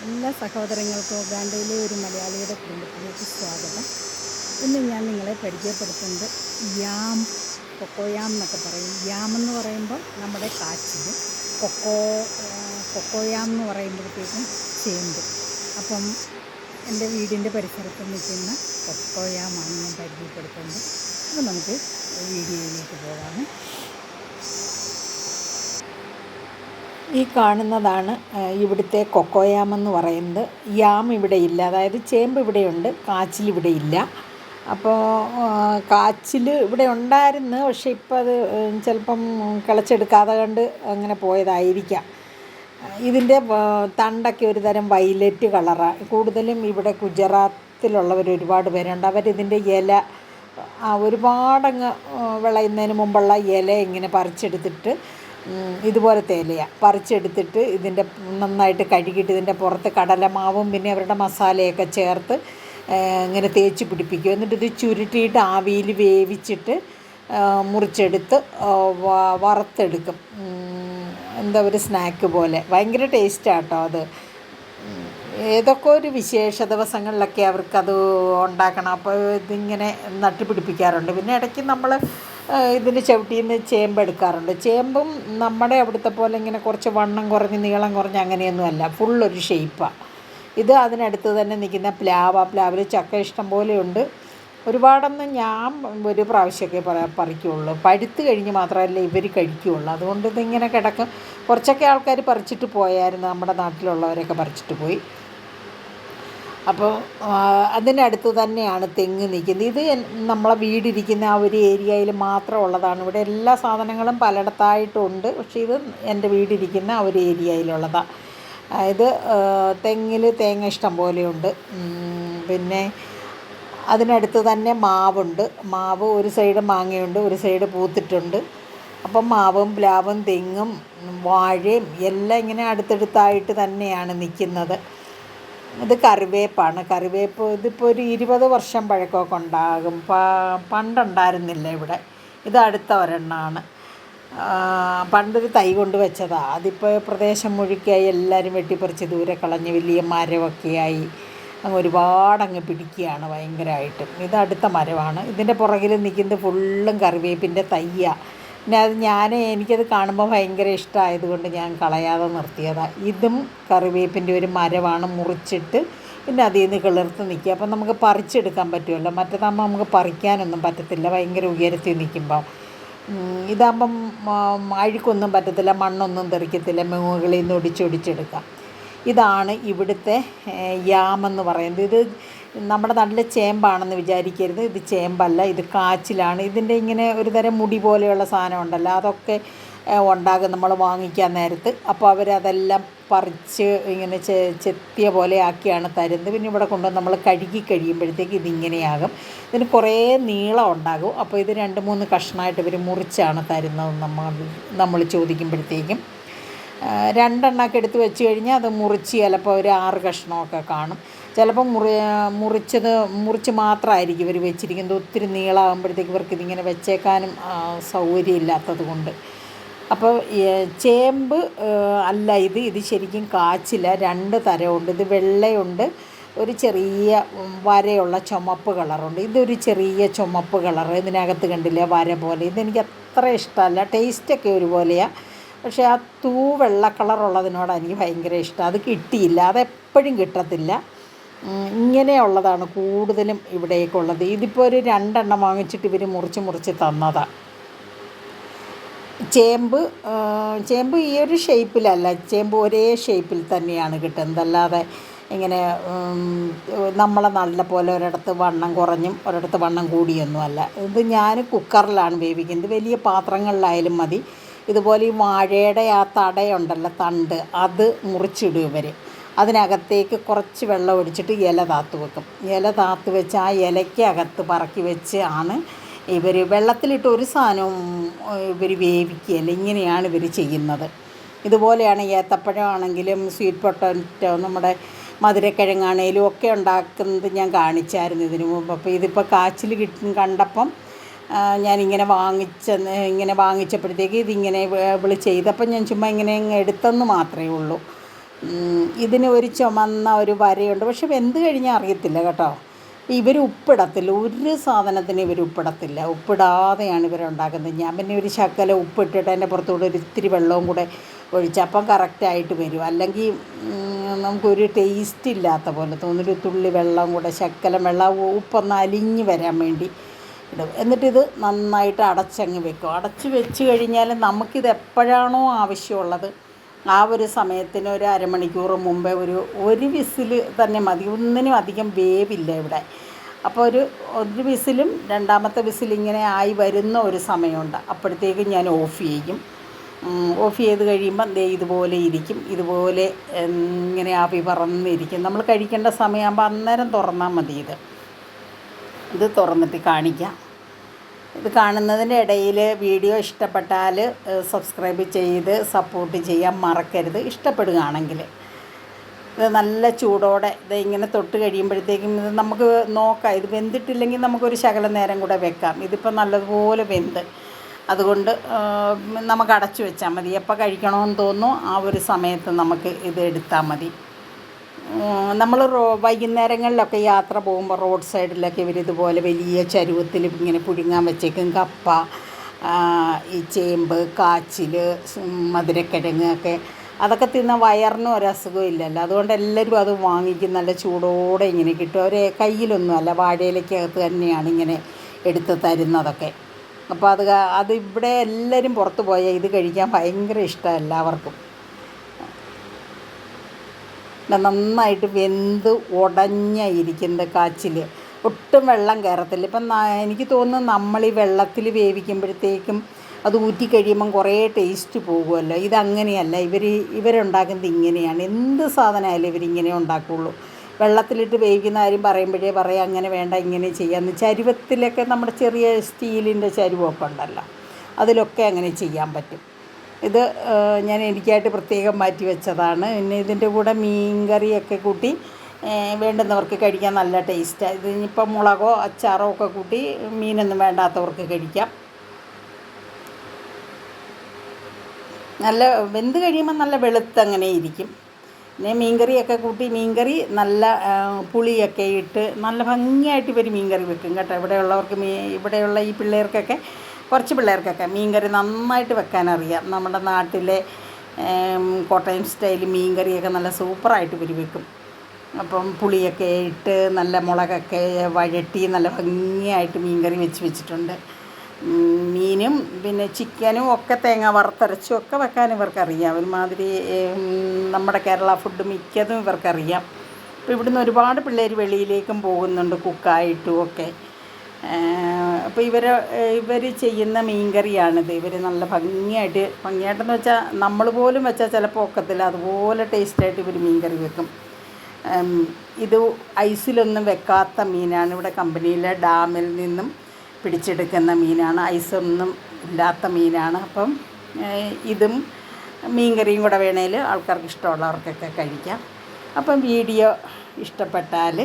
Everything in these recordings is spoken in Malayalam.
എല്ലാ സഹോദരങ്ങൾക്കും ഉഗാണ്ടയിലെ ഒരു മലയാളിയുടെ കുടുംബത്തിലേക്ക് സ്വാഗതം. ഇന്ന് ഞാൻ നിങ്ങളെ പരിചയപ്പെടുത്തുന്നത് യാം, കൊക്കോയാം എന്നൊക്കെ പറയും. യാം എന്ന് പറയുമ്പോൾ നമ്മുടെ കാച്ചിൽ, കൊക്കോയാം എന്ന് പറയുമ്പോഴത്തേക്കും ചേമ്പ്. അപ്പം എൻ്റെ വീടിൻ്റെ പരിസരത്ത് നിൽക്കുന്ന കൊക്കോയാമാണ് ഞാൻ പരിചയപ്പെടുത്തുന്നത്. അപ്പോൾ നമുക്ക് വീഡിയോയിലേക്ക് പോകാം. ഈ കാണുന്നതാണ് ഇവിടുത്തെ കൊക്കോയാം എന്ന് പറയുന്നത്. യാം ഇവിടെ ഇല്ല, അതായത് ചേമ്പ് ഇവിടെയുണ്ട്, കാച്ചിൽ ഇവിടെ ഇല്ല. അപ്പോൾ കാച്ചിൽ ഇവിടെ ഉണ്ടായിരുന്നു, പക്ഷേ ഇപ്പോൾ അത് ചിലപ്പം കിളച്ചെടുക്കാതെ കണ്ട് അങ്ങനെ പോയതായിരിക്കാം. ഇതിൻ്റെ തണ്ടൊക്കെ ഒരു തരം വയലറ്റ് കളറാണ്. കൂടുതലും ഇവിടെ ഗുജറാത്തിലുള്ളവർ ഒരുപാട് പേരുണ്ട്. അവരിതിൻ്റെ ഇല ഒരുപാടങ്ങ് വിളയുന്നതിന് മുമ്പുള്ള ഇല ഇങ്ങനെ പറിച്ചെടുത്തിട്ട് ഇതുപോലത്തെ ഇലയാണ് പറിച്ചെടുത്തിട്ട് ഇതിൻ്റെ നന്നായിട്ട് കഴുകിയിട്ട് ഇതിൻ്റെ പുറത്ത് കടലമാവും പിന്നെ അവരുടെ മസാലയൊക്കെ ചേർത്ത് ഇങ്ങനെ തേച്ച് പിടിപ്പിക്കും. എന്നിട്ട് ഇത് ചുരുട്ടിയിട്ട് ആവിയിൽ വേവിച്ചിട്ട് മുറിച്ചെടുത്ത് വറുത്തെടുക്കും. എന്താ ഒരു സ്നാക്ക് പോലെ. ഭയങ്കര ടേസ്റ്റാണ് കേട്ടോ അത്. ഏതൊക്കെ ഒരു വിശേഷ ദിവസങ്ങളിലൊക്കെ അവർക്കത് ഉണ്ടാക്കണം. അപ്പോൾ ഇതിങ്ങനെ നട്ടുപിടിപ്പിക്കാറുണ്ട്. പിന്നെ ഇടയ്ക്ക് നമ്മൾ ഇതിൻ്റെ ചവിട്ടിയിൽ നിന്ന് ചേമ്പ് എടുക്കാറുണ്ട്. ചേമ്പും നമ്മുടെ അവിടുത്തെ പോലെ ഇങ്ങനെ കുറച്ച് വണ്ണം കുറഞ്ഞ് നീളം കുറഞ്ഞ് അങ്ങനെയൊന്നുമല്ല, ഫുള്ളൊരു ഷേപ്പാണ്. ഇത് അതിനടുത്ത് തന്നെ നിൽക്കുന്ന പ്ലാവിൽ ചക്ക ഇഷ്ടം പോലെയുണ്ട്. ഒരുപാടൊന്നും ഞാൻ ഒരു പ്രാവശ്യമൊക്കെ പറിക്കുകയുള്ളൂ. പഴുത്ത് കഴിഞ്ഞ് മാത്രമല്ല ഇവർ കഴിക്കുകയുള്ളൂ. അതുകൊണ്ട് ഇതിങ്ങനെ കിടക്കും. കുറച്ചൊക്കെ ആൾക്കാർ പറിച്ചിട്ട് പോയായിരുന്നു, നമ്മുടെ നാട്ടിലുള്ളവരൊക്കെ പറിച്ചിട്ട് പോയി. അപ്പോൾ അതിനടുത്ത് തന്നെയാണ് തെങ്ങ് നിൽക്കുന്നത്. ഇത് നമ്മളെ വീടിരിക്കുന്ന ആ ഒരു ഏരിയയിൽ മാത്രം ഉള്ളതാണ്. ഇവിടെ എല്ലാ സാധനങ്ങളും പലയിടത്തായിട്ടുണ്ട്, പക്ഷേ ഇത് എൻ്റെ വീടിരിക്കുന്ന ആ ഒരു ഏരിയയിലുള്ളതാണ്. ഇത് തെങ്ങിൽ തേങ്ങ ഇഷ്ടം പോലെയുണ്ട്. പിന്നെ അതിനടുത്ത് തന്നെ മാവുണ്ട്. മാവ് ഒരു സൈഡ് മാങ്ങയുണ്ട്, ഒരു സൈഡ് പൂത്തിട്ടുണ്ട്. അപ്പം മാവും പ്ലാവും തെങ്ങും വാഴയും എല്ലാം ഇങ്ങനെ അടുത്തടുത്തായിട്ട് തന്നെയാണ് നിൽക്കുന്നത്. ഇത് കറിവേപ്പാണ്. കറിവേപ്പ് ഇതിപ്പോൾ ഒരു 20 വർഷം പഴക്കമൊക്കെ ഉണ്ടാകും. പണ്ടുണ്ടായിരുന്നില്ല ഇവിടെ. ഇത് അടുത്ത ഒരെണ്ണമാണ്. പണ്ടൊരു തൈ കൊണ്ട് വെച്ചതാണ്. അതിപ്പോൾ പ്രദേശം മുഴുക്കായി എല്ലാവരും വെട്ടിപ്പറിച്ച് ദൂരെ കളഞ്ഞ് വലിയ മരമൊക്കെയായി ഒരുപാടങ്ങ് പിടിക്കുകയാണ് ഭയങ്കരമായിട്ടും. ഇത് അടുത്ത മരമാണ്. ഇതിൻ്റെ പുറകിൽ നിൽക്കുന്നത് ഫുള്ളും കറിവേപ്പിൻ്റെ തൈയാണ്. പിന്നെ അത് എനിക്കത് കാണുമ്പോൾ ഭയങ്കര ഇഷ്ടമായതുകൊണ്ട് ഞാൻ കളയാതെ നിർത്തിയതാണ്. ഇതും കറിവേപ്പിൻ്റെ ഒരു മരമാണ്. മുറിച്ചിട്ട് പിന്നെ അതിൽ നിന്ന് കിളിർത്ത് നിൽക്കുക. അപ്പം നമുക്ക് പറിച്ചെടുക്കാൻ പറ്റുമല്ലോ. മറ്റേതാകുമ്പോൾ നമുക്ക് പറിക്കാനൊന്നും പറ്റത്തില്ല, ഭയങ്കര ഉയരത്തിൽ നിൽക്കുമ്പോൾ. ഇതാകുമ്പം അഴുക്കൊന്നും പറ്റത്തില്ല, മണ്ണൊന്നും തെറിക്കത്തില്ല, മുകളിൽ നിന്ന് ഒടിച്ചൊടിച്ചെടുക്കാം. ഇതാണ് ഇവിടുത്തെ യാമെന്ന് പറയുന്നത്. ഇത് നമ്മുടെ നാട്ടിലെ ചേമ്പാണെന്ന് വിചാരിക്കരുത്. ഇത് ചേമ്പല്ല, ഇത് കാച്ചിലാണ്. ഇതിൻ്റെ ഇങ്ങനെ ഒരു തരം മുടി പോലെയുള്ള സാധനം ഉണ്ടല്ലോ, അതൊക്കെ ഉണ്ടാകും നമ്മൾ വാങ്ങിക്കാൻ നേരത്ത്. അപ്പോൾ അവരതെല്ലാം പറിച്ച് ഇങ്ങനെ ചെത്തിയ പോലെ ആക്കിയാണ് തരുന്നത്. പിന്നെ ഇവിടെ കൊണ്ടുവന്ന് നമ്മൾ കഴുകി കഴിയുമ്പോഴത്തേക്ക് ഇതിങ്ങനെയാകും. ഇതിന് കുറേ നീളം ഉണ്ടാകും. അപ്പോൾ ഇത് 2-3 കഷ്ണമായിട്ട് ഇവർ മുറിച്ചാണ് തരുന്നത്. നമ്മൾ ചോദിക്കുമ്പോഴത്തേക്കും 2 എണ്ണമൊക്കെ എടുത്ത് വെച്ച് കഴിഞ്ഞാൽ അത് മുറിച്ച് ചിലപ്പോൾ ഒരു 6 കഷ്ണമൊക്കെ കാണും. ചിലപ്പോൾ മുറിച്ച് മാത്രമായിരിക്കും ഇവർ വെച്ചിരിക്കുന്നത്. ഒത്തിരി നീളമാകുമ്പോഴത്തേക്ക് ഇവർക്ക് ഇതിങ്ങനെ വെച്ചേക്കാനും സൗകര്യമില്ലാത്തത് കൊണ്ട്. അപ്പോൾ ചേമ്പ് അല്ല ഇത് ശരിക്കും കാച്ചില. 2 തരമുണ്ട്. ഇത് വെള്ളയുണ്ട്, ഒരു ചെറിയ വരയുള്ള ചുമപ്പ് കളറുണ്ട്. ഇതൊരു ചെറിയ ചുമപ്പ് കളറ്. ഇതിനകത്ത് കണ്ടില്ലേ വര പോലെ. ഇതെനിക്ക് അത്ര ഇഷ്ടമല്ല. ടേസ്റ്റൊക്കെ ഒരുപോലെയാണ്, പക്ഷേ ആ വെള്ള കളറുള്ളതിനോടാണ് എനിക്ക് ഭയങ്കര ഇഷ്ടം. അത് കിട്ടിയില്ല, അതെപ്പോഴും കിട്ടത്തില്ല. ഇങ്ങനെയുള്ളതാണ് കൂടുതലും ഇവിടേക്കുള്ളത്. ഇതിപ്പോൾ ഒരു 2 എണ്ണം വാങ്ങിച്ചിട്ട് ഇവർ മുറിച്ച് തന്നതാണ്. ചേമ്പ് ഈ ഒരു ഷേപ്പിലല്ല, ചേമ്പ് ഒരേ ഷേപ്പിൽ തന്നെയാണ് കിട്ടുന്നത്. അല്ലാതെ ഇങ്ങനെ നമ്മളെ നല്ല പോലെ ഒരിടത്ത് വണ്ണം കുറഞ്ഞും ഒരിടത്ത് വണ്ണം കൂടിയൊന്നുമല്ല. ഇത് ഞാൻ കുക്കറിലാണ് വേവിക്കുന്നത്. വലിയ പാത്രങ്ങളിലായാലും മതി. ഇതുപോലെ ഈ വാഴയുടെ ആ തടയുണ്ടല്ലോ, തണ്ട്, അത് മുറിച്ചിടും ഇവർ. അതിനകത്തേക്ക് കുറച്ച് വെള്ളം ഒഴിച്ചിട്ട് ഇല താത്ത് വെക്കും. ഇല താത്ത് വെച്ച് ആ ഇലയ്ക്കകത്ത് പറക്കി വെച്ച് ആണ് ഇവർ വെള്ളത്തിലിട്ട് ഒരു സാധനവും ഇവർ വേവിക്കുകയല്ല. ഇങ്ങനെയാണ് ഇവർ ചെയ്യുന്നത്. ഇതുപോലെയാണ് ഏത്തപ്പഴമാണെങ്കിലും സ്വീറ്റ് പൊട്ടറ്റോ, നമ്മുടെ മധുരക്കിഴങ്ങാണേലും ഒക്കെ ഉണ്ടാക്കുന്നത് ഞാൻ കാണിച്ചായിരുന്നു ഇതിനു മുമ്പ്. അപ്പോൾ ഇതിപ്പോൾ കാച്ചിൽ കണ്ടപ്പം ഞാനിങ്ങനെ വാങ്ങിച്ചപ്പോഴത്തേക്ക് ഇതിങ്ങനെ ചെയ്തപ്പോൾ ഞാൻ ചുമ്മാ ഇങ്ങനെ എടുത്തെന്ന് മാത്രമേ ഉള്ളൂ. ഇതിന് ഒരു ചുമന്ന ഒരു വരയുണ്ട്, പക്ഷെ വെന്ത് കഴിഞ്ഞാൽ അറിയത്തില്ല കേട്ടോ. ഇവർ ഉപ്പിടത്തില്ല, ഒരു സാധനത്തിന് ഇവർ ഉപ്പിടത്തില്ല, ഉപ്പിടാതെയാണ് ഇവരുണ്ടാക്കുന്നത്. ഞാൻ പിന്നെ ഒരു ശകലം ഉപ്പിട്ടിട്ട് അതിൻ്റെ പുറത്തുകൂടെ ഒരു ഇത്തിരി വെള്ളവും കൂടെ ഒഴിച്ച് അപ്പം കറക്റ്റായിട്ട് വരും. അല്ലെങ്കിൽ നമുക്കൊരു ടേസ്റ്റ് ഇല്ലാത്ത പോലെ തോന്നും. ഒരു തുള്ളി വെള്ളം കൂടെ, ശകലം വെള്ളം, ഉപ്പൊന്ന് അലിഞ്ഞ് വരാൻ വേണ്ടി ഇടും. എന്നിട്ടിത് നന്നായിട്ട് അടച്ചങ്ങ് വെക്കും. അടച്ച് വെച്ച് കഴിഞ്ഞാൽ നമുക്കിത് എപ്പോഴാണോ ആവശ്യമുള്ളത് ആ ഒരു സമയത്തിന് ഒരു അരമണിക്കൂർ മുമ്പേ ഒരു വിസിൽ തന്നെ മതി. ഒന്നിനും അധികം വേവില്ല ഇവിടെ. അപ്പോൾ ഒരു വിസിലും രണ്ടാമത്തെ വിസിലിങ്ങനെ ആയി വരുന്ന ഒരു സമയമുണ്ട്. അപ്പോഴത്തേക്കും ഞാൻ ഓഫ് ചെയ്യും. ഓഫ് ചെയ്ത് കഴിയുമ്പം ദേ ഇതുപോലെ ഇരിക്കും, ഇതുപോലെ ഇങ്ങനെ ആവി പറന്നിരിക്കും. നമ്മൾ കഴിക്കേണ്ട സമയമാകുമ്പോൾ അന്നേരം തുറന്നാൽ മതി. ഇത് തുറന്നിട്ട് കാണിക്കാം. ഇത് കാണുന്നതിൻ്റെ ഇടയിൽ വീഡിയോ ഇഷ്ടപ്പെട്ടാൽ സബ്സ്ക്രൈബ് ചെയ്ത് സപ്പോർട്ട് ചെയ്യാൻ മറക്കരുത്, ഇഷ്ടപ്പെടുകയാണെങ്കിൽ. ഇത് നല്ല ചൂടോടെ ഇത് ഇങ്ങനെ തൊട്ട് കഴിയുമ്പോഴത്തേക്കും ഇത് നമുക്ക് നോക്കാം. ഇത് വെന്തിട്ടില്ലെങ്കിൽ നമുക്കൊരു ശകലം നേരം കൂടെ വെക്കാം. ഇതിപ്പോൾ നല്ലതുപോലെ വെന്ത്, അതുകൊണ്ട് നമുക്ക് അടച്ചു വെച്ചാൽ മതി. എപ്പോൾ കഴിക്കണമെന്ന് തോന്നുന്നു ആ ഒരു സമയത്ത് നമുക്ക് ഇത് എടുത്താൽ മതി. നമ്മൾ വൈകുന്നേരങ്ങളിലൊക്കെ യാത്ര പോകുമ്പോൾ റോഡ് സൈഡിലൊക്കെ ഇവരിതുപോലെ വലിയ ചരുവത്തിൽ ഇങ്ങനെ പുഴുങ്ങാൻ വെച്ചേക്കും. കപ്പ, ഈ ചേമ്പ്, കാച്ചിൽ, മധുരക്കിഴങ്ങ് ഒക്കെ. അതൊക്കെ തിന്ന വയറിനും ഒരസുഖം ഇല്ലല്ലോ. അതുകൊണ്ട് എല്ലാവരും അത് വാങ്ങിക്കും. നല്ല ചൂടോടെ ഇങ്ങനെ കിട്ടും. അവർ കയ്യിലൊന്നുമല്ല, വാഴയിലേക്കകത്ത് തന്നെയാണ് ഇങ്ങനെ എടുത്ത് തരുന്നതൊക്കെ. അപ്പോൾ അത് ഇവിടെ എല്ലാവരും പുറത്ത് പോയാൽ ഇത് കഴിക്കാൻ ഭയങ്കര ഇഷ്ടമാണ് എല്ലാവർക്കും. നന്നായിട്ട് വെന്ത് ഉടഞ്ഞിരിക്കുന്നത് കാച്ചിൽ, ഒട്ടും വെള്ളം കയറത്തില്ല. ഇപ്പം എനിക്ക് തോന്നുന്നു നമ്മൾ ഈ വെള്ളത്തിൽ വേവിക്കുമ്പോഴത്തേക്കും അത് ഊറ്റി കഴിയുമ്പം കുറേ ടേസ്റ്റ് പോകുമല്ലോ. ഇതങ്ങനെയല്ല, ഇവരുണ്ടാക്കുന്നത് ഇങ്ങനെയാണ്. എന്ത് സാധനമായാലും ഇവരിങ്ങനെ ഉണ്ടാക്കുകയുള്ളൂ. വെള്ളത്തിലിട്ട് വേവിക്കുന്ന കാര്യം പറയുമ്പോഴേ പറയാം അങ്ങനെ വേണ്ട, ഇങ്ങനെ ചെയ്യാമെന്ന്. ചരുവത്തിലൊക്കെ നമ്മുടെ ചെറിയ സ്റ്റീലിൻ്റെ ചരുവമൊക്കെ ഉണ്ടല്ലോ, അതിലൊക്കെ അങ്ങനെ ചെയ്യാൻ പറ്റും. ഇത് ഞാൻ എനിക്കായിട്ട് പ്രത്യേകം മാറ്റി വെച്ചതാണ്. പിന്നെ ഇതിൻ്റെ കൂടെ മീൻ കറിയൊക്കെ കൂട്ടി വേണ്ടുന്നവർക്ക് കഴിക്കാൻ നല്ല ടേസ്റ്റാണ്. ഇത് ഇനിയിപ്പം മുളകോ അച്ചാറോ ഒക്കെ കൂട്ടി മീനൊന്നും വേണ്ടാത്തവർക്ക് കഴിക്കാം. നല്ല വെന്ത് കഴിയുമ്പോൾ നല്ല വെളുത്തങ്ങനെ ഇരിക്കും. പിന്നെ മീൻകറിയൊക്കെ കൂട്ടി, മീൻകറി നല്ല പുളിയൊക്കെ ഇട്ട് നല്ല ഭംഗിയായിട്ട് ഇവർ മീൻകറി വെക്കും കേട്ടോ. ഇവിടെയുള്ള ഈ പിള്ളേർക്കൊക്കെ, കുറച്ച് പിള്ളേർക്കൊക്കെ മീൻകറി നന്നായിട്ട് വെക്കാനറിയാം. നമ്മുടെ നാട്ടിലെ കോട്ടയം സ്റ്റൈൽ മീൻകറിയൊക്കെ നല്ല സൂപ്പറായിട്ട് ഇവർ വെക്കും. അപ്പം പുളിയൊക്കെ ഇട്ട് നല്ല മുളകൊക്കെ വഴട്ടി നല്ല ഭംഗിയായിട്ട് മീൻകറി വെച്ചിട്ടുണ്ട്. മീനും പിന്നെ ചിക്കനും ഒക്കെ തേങ്ങ വറുത്തരച്ചും ഒക്കെ വെക്കാൻ ഇവർക്കറിയാം. ഒരുമാതിരി നമ്മുടെ കേരള ഫുഡ് മിക്കതും ഇവർക്കറിയാം. അപ്പോൾ ഇവിടുന്ന് ഒരുപാട് പിള്ളേർ വെളിയിലേക്കും പോകുന്നുണ്ട് കുക്കായിട്ടും ഒക്കെ. അപ്പോൾ ഇവർ ചെയ്യുന്ന മീൻകറിയാണിത്. ഇവർ നല്ല ഭംഗിയായിട്ടെന്ന് വെച്ചാൽ നമ്മൾ പോലും വെച്ചാൽ ചിലപ്പോൾ ഒക്കത്തില്ല, അതുപോലെ ടേസ്റ്റായിട്ട് ഇവർ മീൻകറി വെക്കും. ഇത് ഐസിലൊന്നും വെക്കാത്ത മീനാണ്. ഇവിടെ കമ്പനിയിലെ ഡാമിൽ നിന്നും പിടിച്ചെടുക്കുന്ന മീനാണ്, ഐസൊന്നും ഇല്ലാത്ത മീനാണ്. അപ്പം ഇതും മീൻകറിയും കൂടെ വേണേൽ ആൾക്കാർക്ക് ഇഷ്ടമുള്ളവർക്കൊക്കെ കഴിക്കാം. അപ്പം വീഡിയോ ഇഷ്ടപ്പെട്ടാൽ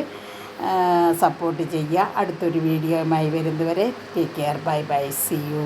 സപ്പോർട്ട് ചെയ്യുക. അടുത്തൊരു വീഡിയോയുമായി വരുന്നതുവരെ take care, bye bye, see U.